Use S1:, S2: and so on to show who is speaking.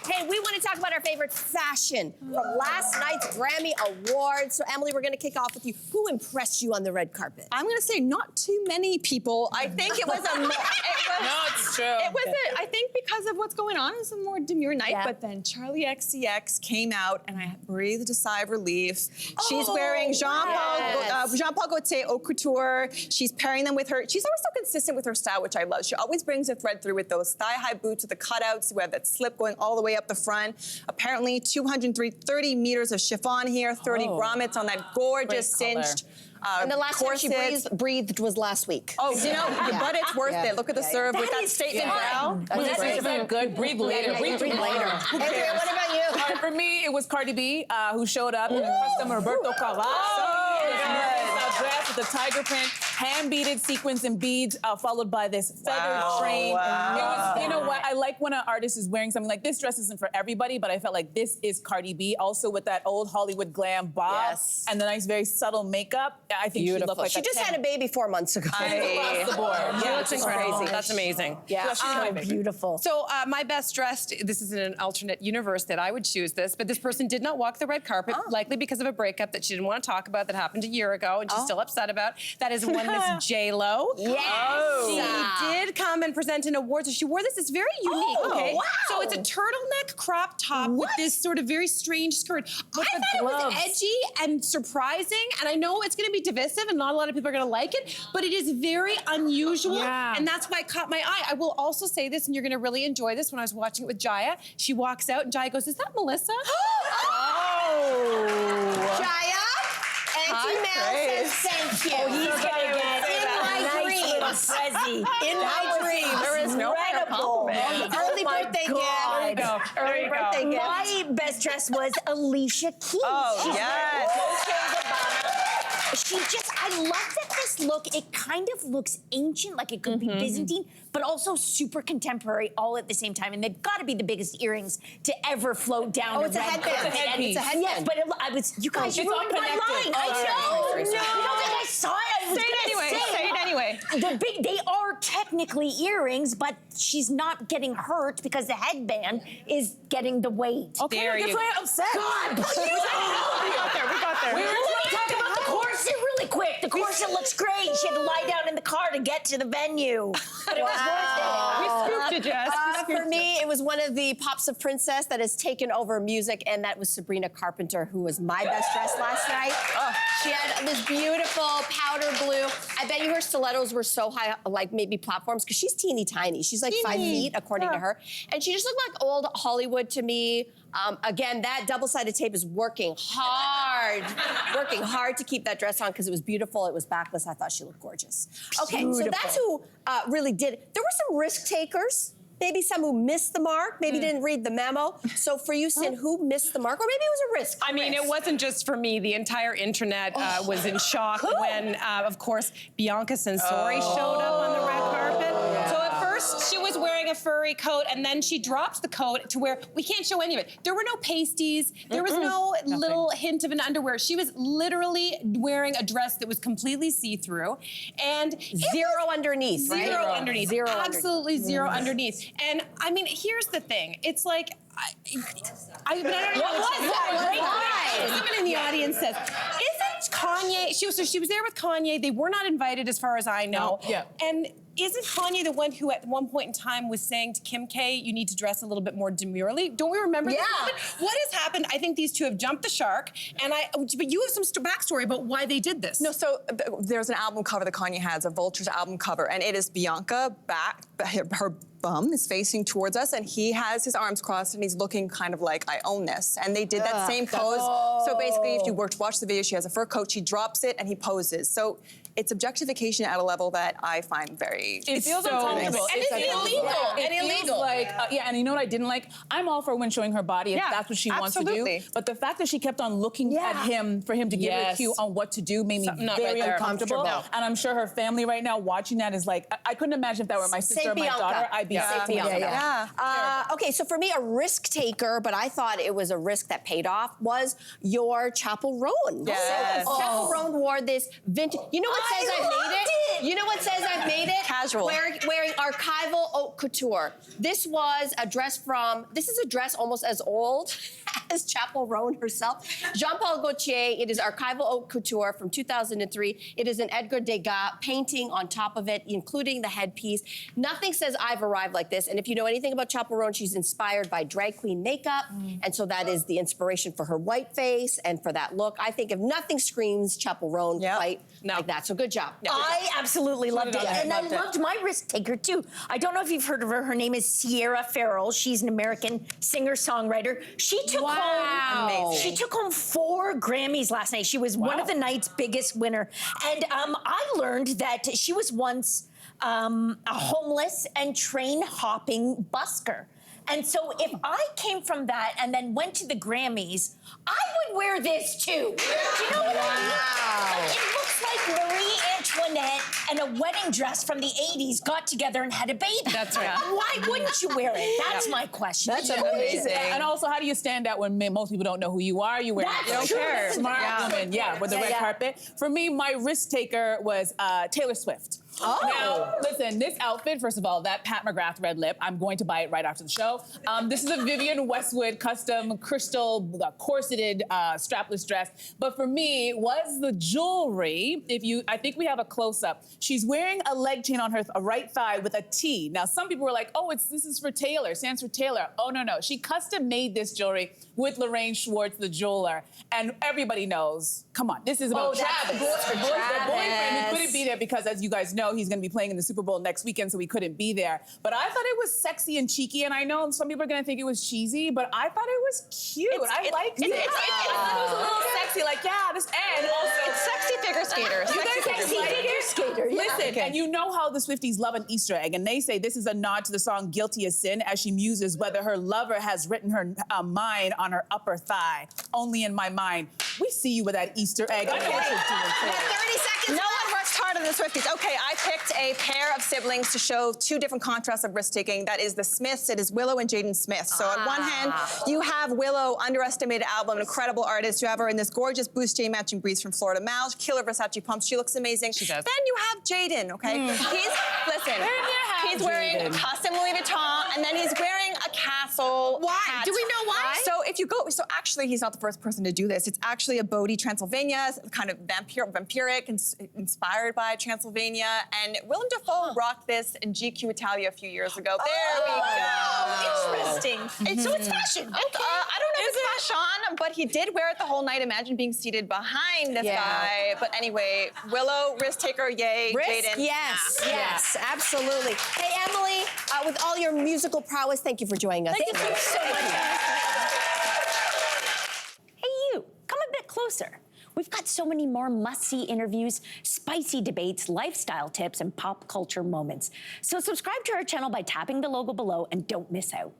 S1: Hey, we want to talk about our favorite fashion from last night's Grammy Awards. So, Emily, we're going to kick off with you. Who impressed you on the red carpet?
S2: I'm going to say not too many people. I think it was a more...
S3: No, it's true.
S2: It was I think because of what's going on, it's a more demure night, but then Charlie XCX came out and I breathed a sigh of relief. She's wearing Jean-Paul Gaultier haute couture. She's pairing them with her. She's always so consistent with her style, which I love. She always brings a thread through with those thigh-high boots with the cutouts. We have that slip going all the way up the front. Apparently 230 meters of chiffon here, 30 grommets on that gorgeous cinched
S1: and the last time she breathed was last week.
S2: Oh, you know, but it's worth it. Look at the serve with that statement brow.
S3: Is that good? Breathe later. Breathe later.
S1: Andrea, what about you?
S3: For me, it was Cardi B who showed up in a custom Roberto Carrasco. Dress with the tiger print, hand-beaded sequins and beads, followed by this feathered train. It was, you know what? I like when an artist is wearing something like this. Dress isn't for everybody, but I felt like this is Cardi B, also with that old Hollywood glam bob and the nice, very subtle makeup. I think she looked like
S1: she just had a baby 4 months ago.
S3: Across the board.
S1: Yeah, it's crazy.
S4: That's amazing.
S1: Yeah, she's beautiful.
S4: So my best dressed, this is in an alternate universe that I would choose this, but this person did not walk the red carpet, likely because of a breakup that she didn't want to talk about that happened a year ago, and she's still upset about. That is one Miss J-Lo.
S1: Yes.
S4: She did come and present an award, so she wore this. It's very unique, okay?
S1: Wow.
S4: So it's a turtleneck crop top with this sort of very strange skirt. I thought it was edgy and surprising, and I know it's gonna be divisive and not a lot of people are gonna like it, but it is very unusual, and that's why it caught my eye. I will also say this, and you're gonna really enjoy this. When I was watching it with Jaya, she walks out and Jaya goes, "Is that Melissa?"
S1: Jaya, Auntie Mel says thank you.
S5: He's gonna get
S1: in my dreams. In my dreams.
S2: There is no compliment.
S1: Early birthday gift.
S5: Early
S1: birthday gift.
S5: My best dress was Alicia Keys.
S2: Oh, yes.
S5: I love that this look, it kind of looks ancient, like it could be Byzantine, but also super contemporary all at the same time. And they've got to be the biggest earrings to ever float down
S1: it's a headband.
S5: It's a headband. Yes, but you guys ruined my line. I know. You don't think I saw it?
S2: Say it anyway.
S5: They are technically earrings, but she's not getting hurt because the headband is getting the weight.
S3: Okay, that's why I'm upset.
S5: God, we got there. We were talking about the corset really quick. The corset looks great. She had to lie down in the car to get to the venue. But it was worth it.
S2: We scooped it, Jess.
S1: For me, it was one of the Pops of Princess that has taken over music, and that was Sabrina Carpenter, who was my best dress last night. She had this beautiful powder blue. I bet you her stilettos were so high, like maybe platforms, because she's teeny tiny. She's like 5 feet, according to her. And she just looked like old Hollywood to me. Again, that double-sided tape is working hard to keep that dress on because it was beautiful. It was backless. I thought she looked gorgeous. Okay, so that's who really did it. There were some risk takers. Maybe some who missed the mark, maybe didn't read the memo. So for you, Sin, who missed the mark? Or maybe it was a risk.
S4: I mean, it wasn't just for me. The entire internet was in shock when, of course, Bianca Censori showed up on the red carpet. So at first, she was wearing a furry coat, and then she dropped the coat to where we can't show any of it. There were no pasties. There was no little hint of an underwear. She was literally wearing a dress that was completely see-through. And
S1: zero underneath, right?
S4: Zero underneath.
S1: Zero
S4: Absolutely zero underneath. And I mean, here's the thing. It's like, I don't know. What was that? Someone in the audience says, isn't Kanye, she was there with Kanye. They were not invited as far as I know. And isn't Kanye the one who at one point in time was saying to Kim K, you need to dress a little bit more demurely? Don't we remember this moment? What has happened? I think these two have jumped the shark. But you have some backstory about why they did this.
S2: No, so there's an album cover that Kanye has, a Vulture's album cover, and it is Bianca back, her bum is facing towards us, and he has his arms crossed, and he's looking kind of like, I own this. And they did that same pose. So basically, if you watch the video, she has a fur coat, she drops it, and he poses. So it's objectification at a level that I find very...
S3: It feels uncomfortable.
S4: And it's illegal.
S3: It feels like, and you know what I didn't like? I'm all for when showing her body if that's what she wants to do. But the fact that she kept on looking at him for him to give her a cue on what to do made me very uncomfortable. And I'm sure her family right now watching that is like, I couldn't imagine if that were my sister or my daughter, I'd be
S1: okay, so for me, a risk taker, but I thought it was a risk that paid off, was your Chapel Roan.
S2: Yes.
S1: Chapel Roan wore this vintage... You know what says I've made it? You know what says I've made it?
S2: casual.
S1: Wearing archival haute couture. This is a dress almost as old as Chapel Roan herself. Jean-Paul Gaultier, it is archival haute couture from 2003. It is an Edgar Degas painting on top of it, including the headpiece. Nothing says I've arrived like this. And if you know anything about Chapel Roan, she's inspired by drag queen makeup. And so that is the inspiration for her white face and for that look. I think if nothing screams Chapel Roan quite like that. So good job.
S5: I absolutely loved it. And I loved my risk taker too. I don't know if you've heard of her. Her name is Sierra Farrell. She's an American singer-songwriter. She took home 4 Grammys last night. She was one of the night's biggest winner. And I learned that she was once a homeless and train hopping busker. And so if I came from that and then went to the Grammys, I would wear this too. Do you know what I mean? Like, it looks like Marie Antoinette and a wedding dress from the 80s got together and had a baby.
S4: That's right.
S5: Why wouldn't you wear it? That's my question.
S2: That's amazing.
S3: And also, how do you stand out when most people don't know who you are? You wear
S5: That's true.
S3: smart woman, with the red carpet. For me, my risk taker was Taylor Swift. Now, listen, this outfit, first of all, that Pat McGrath red lip, I'm going to buy it right after the show. This is a Vivienne Westwood custom crystal corseted strapless dress. But for me, was the jewelry. I think we have a close-up. She's wearing a leg chain on her right thigh with a T. Now, some people were like, oh, this is for Taylor, stands for Taylor. Oh, no. She custom made this jewelry with Lorraine Schwartz, the jeweler. And everybody knows, come on, this is about Travis. Their boyfriend who couldn't be there because, as you guys know, he's going to be playing in the Super Bowl next weekend, so he couldn't be there. But I thought it was sexy and cheeky, and I know some people are going to think it was cheesy, but I thought it was cute. I liked it. I thought it was a little sexy, like, this and also
S2: It's sexy figure skater.
S3: you guys
S5: Sexy figure skater.
S3: Listen, and you know how the Swifties love an Easter egg, and they say this is a nod to the song Guilty as Sin as she muses whether her lover has written her mind on her upper thigh. Only in my mind. We see you with that Easter egg. I know what you're doing for it.
S1: 30 seconds.
S2: No one works harder than the Swifties. Okay, I picked a pair of siblings to show 2 different contrasts of risk-taking. That is the Smiths. It is Willow and Jaden Smith. So on one hand, you have Willow, underestimated album, incredible artist. You have her in this gorgeous bustier matching breeze from Florida Mal, killer Versace pumps. She looks amazing.
S4: She does.
S2: Then you have Jaden, okay? He's wearing a custom Louis Vuitton, and then he's wearing a castle hat.
S4: Do we know why?
S2: So actually, he's not the first person to do this. It's actually a Bodhi, Transylvania, kind of vampiric, inspired by Transylvania. And Willem Dafoe rocked this in GQ Italia a few years ago. There we go.
S5: Interesting.
S2: So it's fashion. I don't know if it's fashion, but he did wear it the whole night. Imagine being seated behind this guy. But anyway, Willow, risk taker, yay.
S1: Risk,
S2: Jaden.
S1: yes, absolutely. Hey, Emily, with all your musical prowess, thank you for joining us.
S5: Thank you so much. Hey, you, come a bit closer. We've got so many more must-see interviews, spicy debates, lifestyle tips, and pop culture moments. So subscribe to our channel by tapping the logo below and don't miss out.